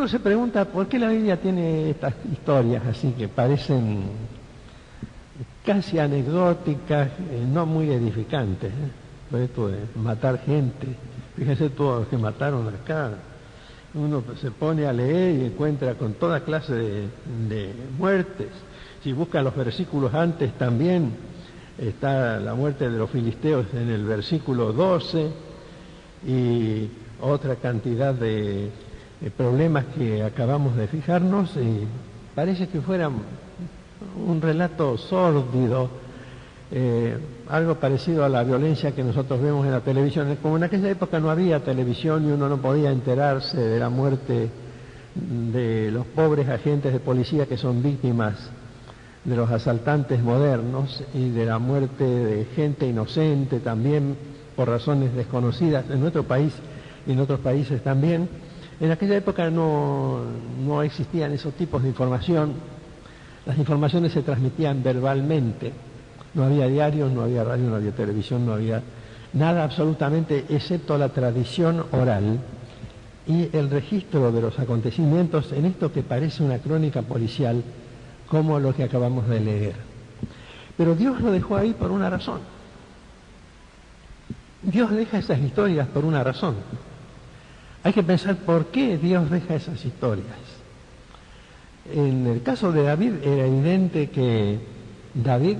uno se pregunta por qué la Biblia tiene estas historias así que parecen casi anecdóticas, no muy edificantes, ¿eh? Por esto de matar gente, fíjense todos los que mataron acá. Uno se pone a leer y encuentra con toda clase de muertes. Si busca los versículos antes también está la muerte de los filisteos en el versículo 12 y otra cantidad de problemas que acabamos de fijarnos, y parece que fuera un relato sórdido, algo parecido a la violencia que nosotros vemos en la televisión. Como en aquella época no había televisión y uno no podía enterarse de la muerte de los pobres agentes de policía que son víctimas de los asaltantes modernos y de la muerte de gente inocente también por razones desconocidas en nuestro país y en otros países también. En aquella época no existían esos tipos de información. Las informaciones se transmitían verbalmente. No había diarios, no había radio, no había televisión, no había nada absolutamente, excepto la tradición oral y el registro de los acontecimientos en esto que parece una crónica policial, como lo que acabamos de leer. Pero Dios lo dejó ahí por una razón. Dios deja esas historias por una razón. Hay que pensar por qué Dios deja esas historias. En el caso de David era evidente que David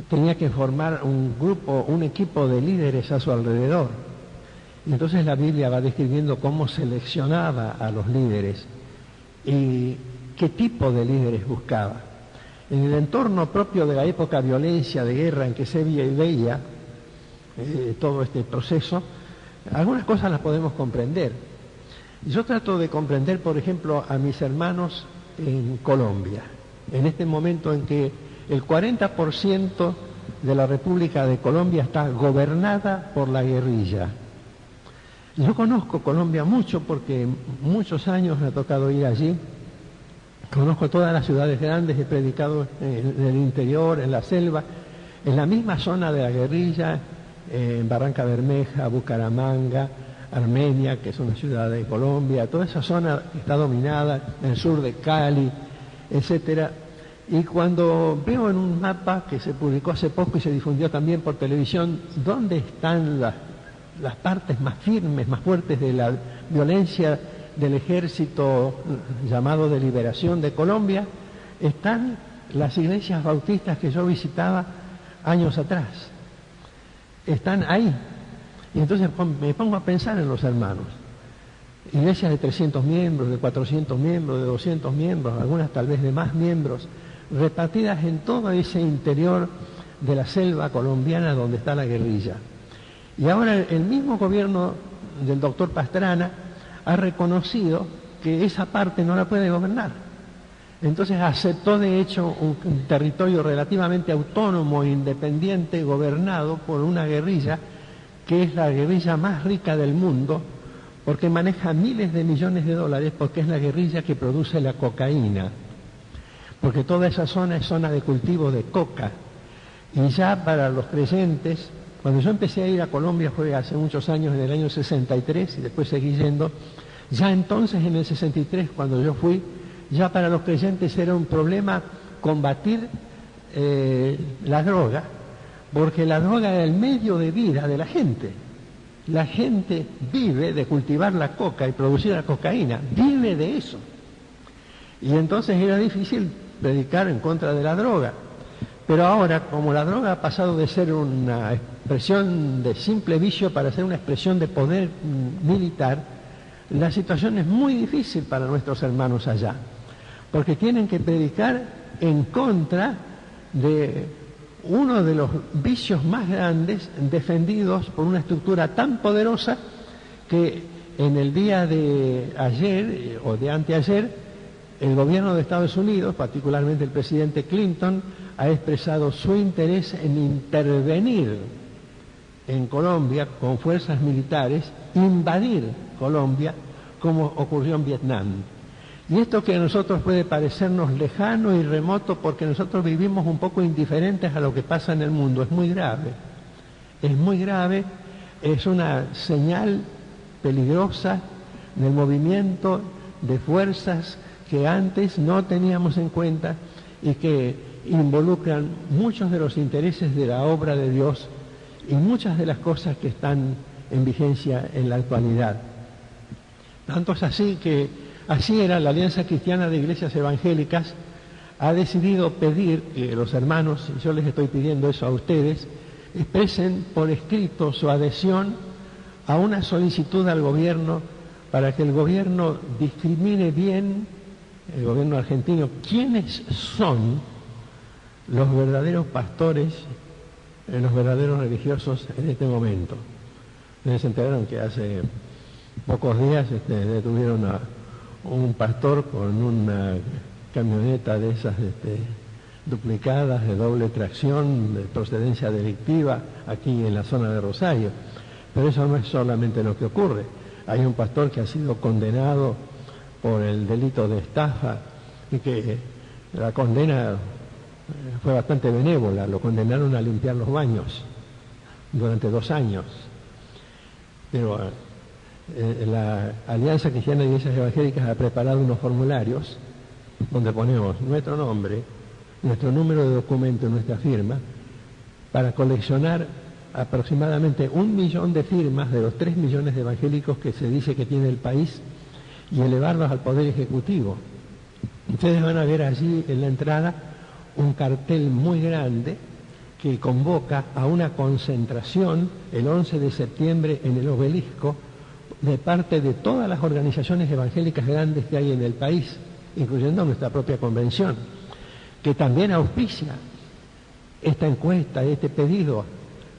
tenía que formar un grupo, un equipo de líderes a su alrededor. Y entonces la Biblia va describiendo cómo seleccionaba a los líderes y qué tipo de líderes buscaba. En el entorno propio de la época de violencia, de guerra en que se veía todo este proceso, algunas cosas las podemos comprender. Yo trato de comprender, por ejemplo, a mis hermanos en Colombia, en este momento en que el 40% de la República de Colombia está gobernada por la guerrilla. Yo conozco Colombia mucho porque muchos años me ha tocado ir allí. Conozco todas las ciudades grandes, he predicado en el interior, en la selva, en la misma zona de la guerrilla, en Barranca Bermeja, Bucaramanga, Armenia, que es una ciudad de Colombia, toda esa zona está dominada, en el sur de Cali, etcétera. Y cuando veo en un mapa que se publicó hace poco y se difundió también por televisión, dónde están las partes más firmes, más fuertes de la violencia del ejército llamado de liberación de Colombia, están las iglesias bautistas que yo visitaba años atrás. Están ahí. Y entonces me pongo a pensar en los hermanos. Iglesias de 300 miembros, de 400 miembros, de 200 miembros, algunas tal vez de más miembros, repartidas en todo ese interior de la selva colombiana donde está la guerrilla. Y ahora el mismo gobierno del doctor Pastrana ha reconocido que esa parte no la puede gobernar. Entonces aceptó de hecho un territorio relativamente autónomo e independiente, gobernado por una guerrilla que es la guerrilla más rica del mundo, porque maneja miles de millones de dólares, porque es la guerrilla que produce la cocaína, porque toda esa zona es zona de cultivo de coca. Y ya para los creyentes, cuando yo empecé a ir a Colombia fue hace muchos años, en el año 63, y después seguí yendo, ya entonces en el 63, cuando yo fui, ya para los creyentes era un problema combatir la droga, porque la droga era el medio de vida de la gente. La gente vive de cultivar la coca y producir la cocaína, vive de eso. Y entonces era difícil predicar en contra de la droga. Pero ahora, como la droga ha pasado de ser una expresión de simple vicio para ser una expresión de poder militar, la situación es muy difícil para nuestros hermanos allá, porque tienen que predicar en contra de uno de los vicios más grandes defendidos por una estructura tan poderosa que en el día de ayer o de anteayer el gobierno de Estados Unidos, particularmente el presidente Clinton, ha expresado su interés en intervenir en Colombia con fuerzas militares, invadir Colombia como ocurrió en Vietnam. Y esto que a nosotros puede parecernos lejano y remoto porque nosotros vivimos un poco indiferentes a lo que pasa en el mundo, es muy grave. Es muy grave, es una señal peligrosa del movimiento de fuerzas que antes no teníamos en cuenta y que involucran muchos de los intereses de la obra de Dios y muchas de las cosas que están en vigencia en la actualidad. Tanto es así que así era la Alianza Cristiana de Iglesias Evangélicas, ha decidido pedir que los hermanos, y yo les estoy pidiendo eso a ustedes, expresen por escrito su adhesión a una solicitud al gobierno para que el gobierno discrimine bien, el gobierno argentino, quiénes son los verdaderos pastores, los verdaderos religiosos en este momento. Ustedes se enteraron que hace pocos días detuvieron a un pastor con una camioneta de esas duplicadas, de doble tracción, de procedencia delictiva, aquí en la zona de Rosario. Pero eso no es solamente lo que ocurre. Hay un pastor que ha sido condenado por el delito de estafa y que la condena fue bastante benévola. Lo condenaron a limpiar los baños durante 2 años. Pero la Alianza Cristiana de Iglesias Evangélicas ha preparado unos formularios donde ponemos nuestro nombre, nuestro número de documento, nuestra firma, para coleccionar aproximadamente 1 millón de firmas de los 3 millones de evangélicos que se dice que tiene el país y elevarlos al Poder Ejecutivo. Ustedes van a ver allí en la entrada un cartel muy grande que convoca a una concentración el 11 de septiembre en el Obelisco de parte de todas las organizaciones evangélicas grandes que hay en el país, incluyendo nuestra propia convención, que también auspicia esta encuesta, este pedido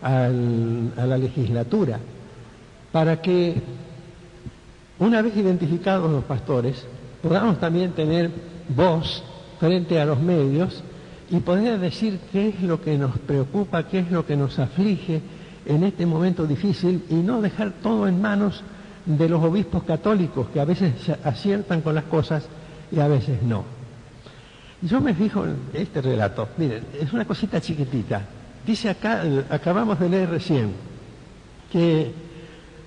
a la legislatura, para que, una vez identificados los pastores, podamos también tener voz frente a los medios y poder decir qué es lo que nos preocupa, qué es lo que nos aflige en este momento difícil y no dejar todo en manos de los obispos católicos, que a veces aciertan con las cosas y a veces no. Yo me fijo en este relato, miren, es una cosita chiquitita. Dice acá, acabamos de leer recién, que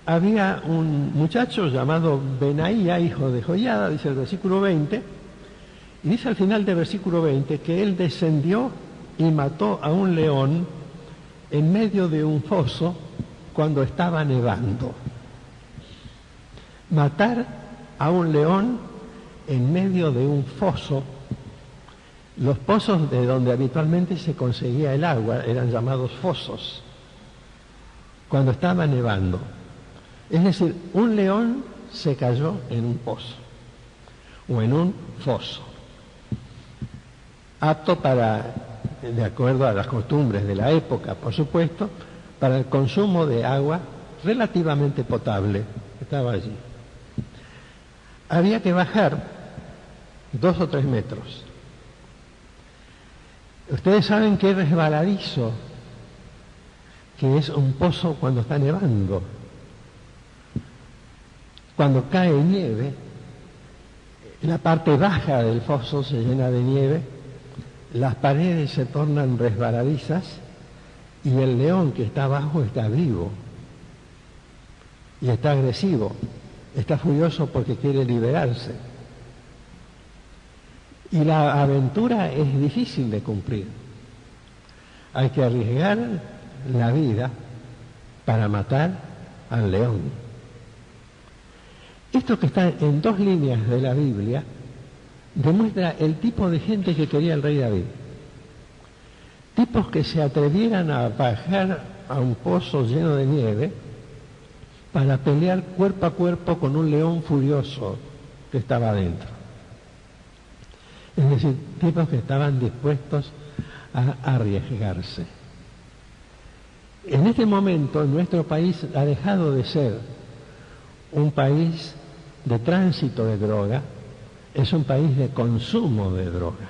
había un muchacho llamado Benaía, hijo de Joiada, dice el versículo 20, y dice al final del versículo 20 que él descendió y mató a un león en medio de un foso cuando estaba nevando. Matar a un león en medio de un foso. Los pozos de donde habitualmente se conseguía el agua eran llamados fosos, cuando estaba nevando. Es decir, un león se cayó en un pozo o en un foso, apto para, de acuerdo a las costumbres de la época, por supuesto, para el consumo de agua relativamente potable. Estaba allí. Había que bajar 2 o 3 metros. Ustedes saben qué resbaladizo que es un pozo cuando está nevando. Cuando cae nieve, la parte baja del foso se llena de nieve, las paredes se tornan resbaladizas y el león que está abajo está vivo y está agresivo, está furioso porque quiere liberarse. Y la aventura es difícil de cumplir. Hay que arriesgar la vida para matar al león. Esto que está en 2 líneas de la Biblia demuestra el tipo de gente que quería el rey David. Tipos que se atrevieran a bajar a un pozo lleno de nieve para pelear cuerpo a cuerpo con un león furioso que estaba adentro. Es decir, tipos que estaban dispuestos a arriesgarse. En este momento, nuestro país ha dejado de ser un país de tránsito de droga, es un país de consumo de droga.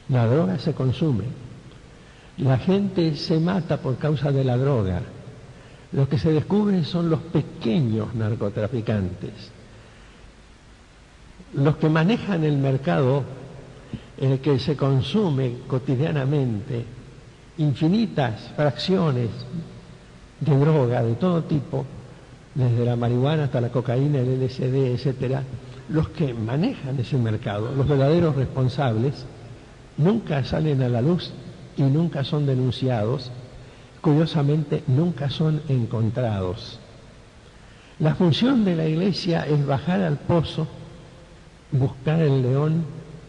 La droga se consume. La gente se mata por causa de la droga. Lo que se descubre son los pequeños narcotraficantes, los que manejan el mercado en el que se consume cotidianamente infinitas fracciones de droga de todo tipo, desde la marihuana hasta la cocaína, el LSD, etcétera, los que manejan ese mercado, los verdaderos responsables, nunca salen a la luz y nunca son denunciados, curiosamente nunca son encontrados. La función de la Iglesia es bajar al pozo, buscar el león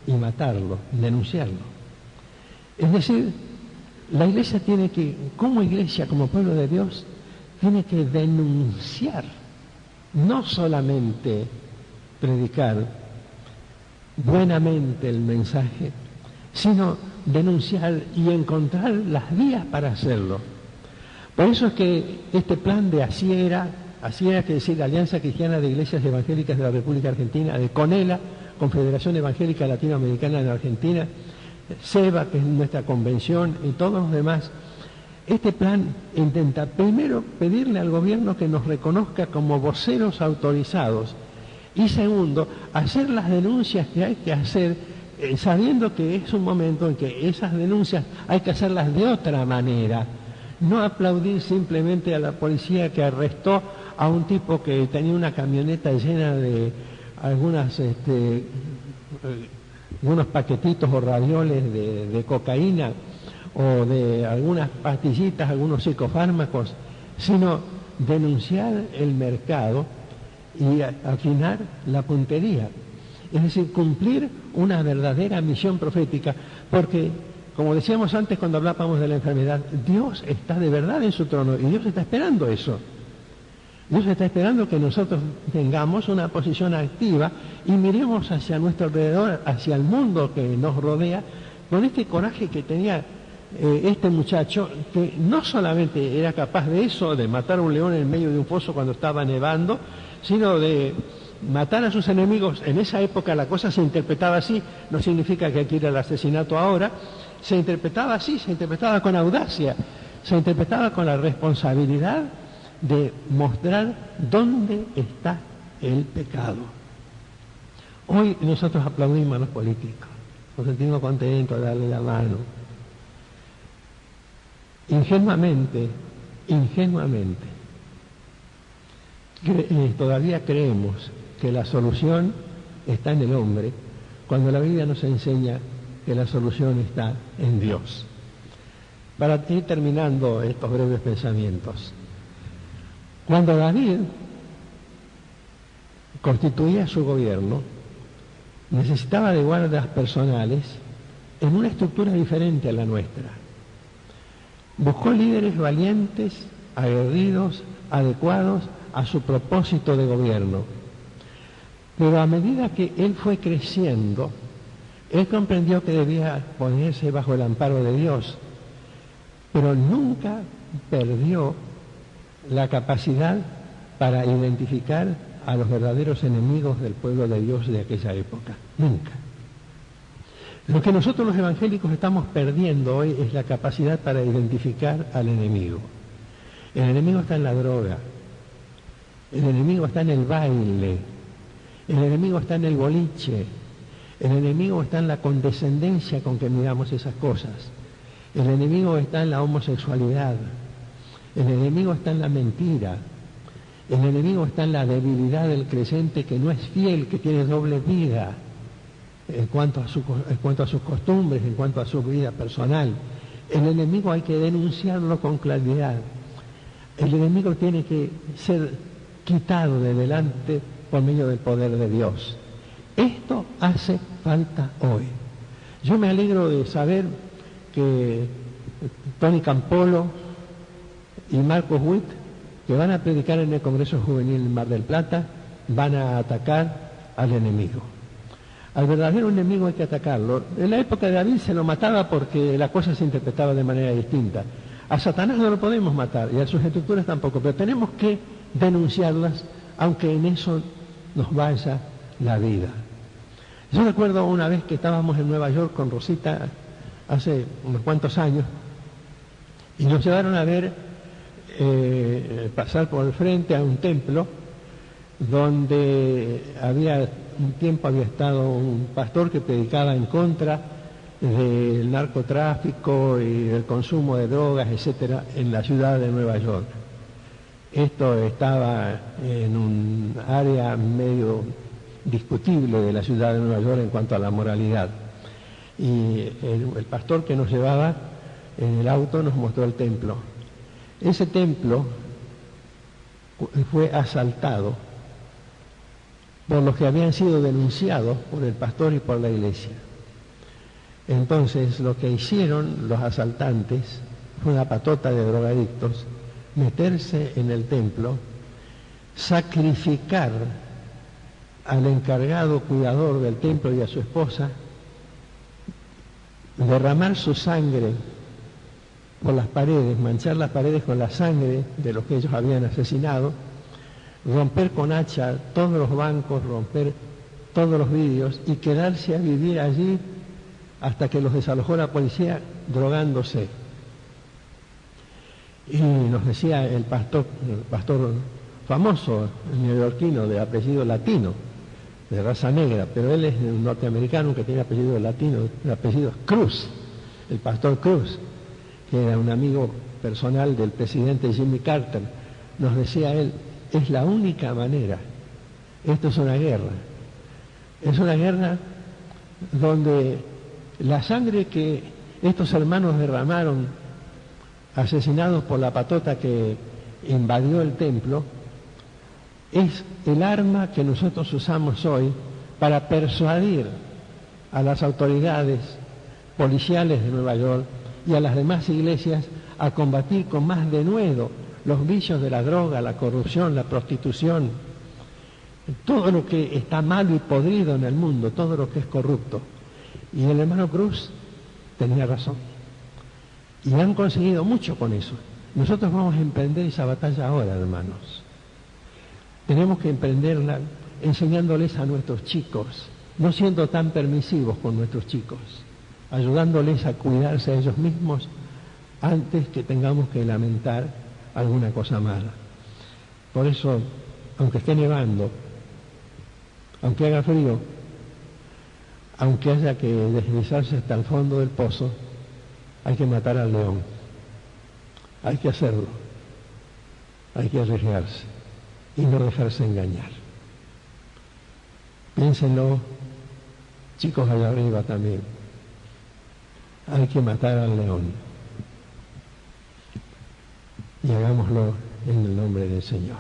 y matarlo, denunciarlo. Es decir, la Iglesia tiene que, como Iglesia, como pueblo de Dios, tiene que denunciar, no solamente predicar buenamente el mensaje, sino denunciar y encontrar las vías para hacerlo. Por eso es que este plan de ASIERA, que decir Alianza Cristiana de Iglesias Evangélicas de la República Argentina, de CONELA, Confederación Evangélica Latinoamericana en Argentina, SEBA, que es nuestra convención, y todos los demás, este plan intenta primero pedirle al gobierno que nos reconozca como voceros autorizados y segundo, hacer las denuncias que hay que hacer, sabiendo que es un momento en que esas denuncias hay que hacerlas de otra manera. No aplaudir simplemente a la policía que arrestó a un tipo que tenía una camioneta llena de algunos paquetitos o ravioles de cocaína o de algunas pastillitas, algunos psicofármacos, sino denunciar el mercado y afinar la puntería. Es decir, cumplir una verdadera misión profética, porque, como decíamos antes cuando hablábamos de la enfermedad, Dios está de verdad en su trono y Dios está esperando eso. Dios está esperando que nosotros tengamos una posición activa y miremos hacia nuestro alrededor, hacia el mundo que nos rodea, con este coraje que tenía este muchacho, que no solamente era capaz de eso, de matar a un león en medio de un foso cuando estaba nevando, sino de matar a sus enemigos. En esa época la cosa se interpretaba así, no significa que aquí era el asesinato ahora, se interpretaba así, se interpretaba con audacia, se interpretaba con la responsabilidad de mostrar dónde está el pecado. Hoy nosotros aplaudimos a los políticos, nos sentimos contentos de darle la mano. Ingenuamente, todavía creemos que la solución está en el hombre, cuando la Biblia nos enseña que la solución está en Dios. Para ir terminando estos breves pensamientos, cuando David constituía su gobierno, necesitaba de guardas personales en una estructura diferente a la nuestra. Buscó líderes valientes, aguerridos, adecuados a su propósito de gobierno. Pero a medida que él fue creciendo, él comprendió que debía ponerse bajo el amparo de Dios, pero nunca perdió la capacidad para identificar a los verdaderos enemigos del pueblo de Dios de aquella época. Nunca. Lo que nosotros los evangélicos estamos perdiendo hoy es la capacidad para identificar al enemigo. El enemigo está en la droga, el enemigo está en el baile, el enemigo está en el boliche, el enemigo está en la condescendencia con que miramos esas cosas, el enemigo está en la homosexualidad, el enemigo está en la mentira, el enemigo está en la debilidad del creyente que no es fiel, que tiene doble vida en cuanto a sus costumbres, en cuanto a su vida personal. El enemigo hay que denunciarlo con claridad. El enemigo tiene que ser quitado de delante por medio del poder de Dios. Esto hace falta hoy. Yo me alegro de saber que Tony Campolo y Marcos Witt, que van a predicar en el Congreso Juvenil en Mar del Plata, van a atacar al enemigo. Al verdadero enemigo hay que atacarlo. En la época de David se lo mataba porque la cosa se interpretaba de manera distinta. A Satanás no lo podemos matar y a sus estructuras tampoco, pero tenemos que denunciarlas, aunque en eso nos vaya la vida. Yo recuerdo una vez que estábamos en Nueva York con Rosita hace unos cuantos años y nos llevaron a ver pasar por el frente a un templo donde un tiempo había estado un pastor que predicaba en contra del narcotráfico y del consumo de drogas, etcétera, en la ciudad de Nueva York. Esto estaba en un área medio discutible de la ciudad de Nueva York en cuanto a la moralidad. Y el pastor que nos llevaba en el auto nos mostró el templo. Ese templo fue asaltado por los que habían sido denunciados por el pastor y por la iglesia. Entonces, lo que hicieron los asaltantes fue una patota de drogadictos, meterse en el templo, sacrificar al encargado cuidador del templo y a su esposa, derramar su sangre por las paredes, manchar las paredes con la sangre de los que ellos habían asesinado, romper con hacha todos los bancos, romper todos los vidrios y quedarse a vivir allí hasta que los desalojó la policía drogándose. Y nos decía el pastor famoso, neoyorquino, de apellido latino, de raza negra, pero él es un norteamericano que tiene apellido latino, el apellido Cruz, el pastor Cruz, que era un amigo personal del presidente Jimmy Carter. Nos decía él, es la única manera, esto es una guerra donde la sangre que estos hermanos derramaron, asesinados por la patota que invadió el templo, es el arma que nosotros usamos hoy para persuadir a las autoridades policiales de Nueva York y a las demás iglesias a combatir con más denuedo los vicios de la droga, la corrupción, la prostitución, todo lo que está malo y podrido en el mundo, todo lo que es corrupto. Y el hermano Cruz tenía razón. Y han conseguido mucho con eso. Nosotros vamos a emprender esa batalla ahora, hermanos. Tenemos que emprenderla enseñándoles a nuestros chicos, no siendo tan permisivos con nuestros chicos, ayudándoles a cuidarse a ellos mismos antes que tengamos que lamentar alguna cosa mala. Por eso, aunque esté nevando, aunque haga frío, aunque haya que deslizarse hasta el fondo del pozo, hay que matar al león. Hay que hacerlo. Hay que arriesgarse y no dejarse engañar. Piénsenlo, chicos allá arriba también. Hay que matar al león. Y hagámoslo en el nombre del Señor.